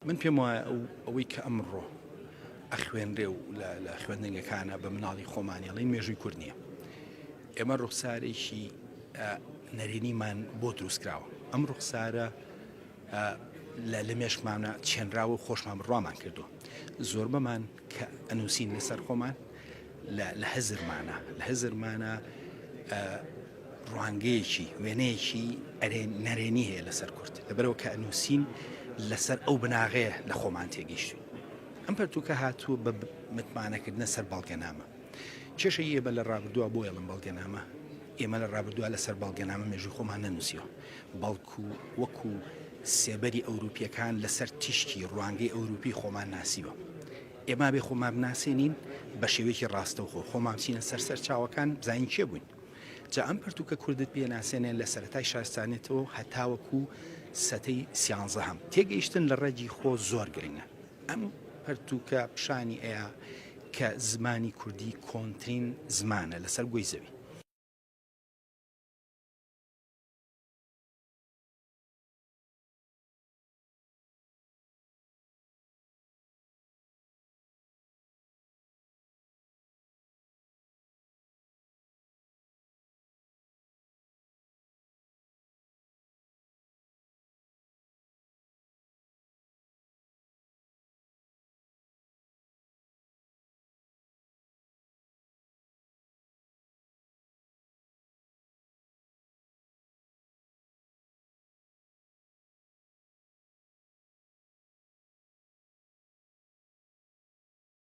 من پێم وایە ئەوەی کە ئەمڕۆ ئەخوێنرێ و لە خوێندنگەکانە بە مناڵی خۆمانیڵین مێژووی کورد نییە. ئێمە ڕوخسارێکی نەرێنیمان بۆ دروستکراوە. ئەم ڕوخسارە لە مێشکمانە چێنراوە و خۆشمان بڕوامان کردووە. زۆر بەمان کە ئەنووسین لەسەر خۆمان لە هەزرمانە ڕوانگەیەکی وێنەیەکی نەرێنی هەیە لەسەر کورد لەبەرەوە کە ئەنووسین لەسەر ئەو بناغەیە لە خۆمان تێگەیشتوین. ئەم پەرتووکە هاتووە بە متمانەکردنە سەر بەڵگەنامە. کێشە ئێمە لە ڕابردووە بۆ ئێڵم بەڵگەنامە، ئێمە لە ڕابردووە لەسەر بەڵگەنامە مێژووی خۆمان نەنووسیەوە، بەڵکو وەکو سێبەری ئەوروپیەکان لەسەر تیشتی ڕوانگەی ئەوروپی خۆمان ناسیوە. ئێمە بێ خۆمان بناسێنین بە شێوەیەکی ڕاستەوخۆ خۆمان بچینە سەر چاوەکان بزانین کێ بووین. جا ئەم پەرتووکە کوردت پێ ناسێنێن لە سەرەتای شارستانێتەوە هەتاوەکو سەتەی سیانزەهەم تێگەیشتن لە ڕێجی خۆ زۆر گرنگە. ئەم پەرتووکە پیشانی ئەیە کە زمانی کوردی کۆنترین زمانە لەسەر گۆی زەوی.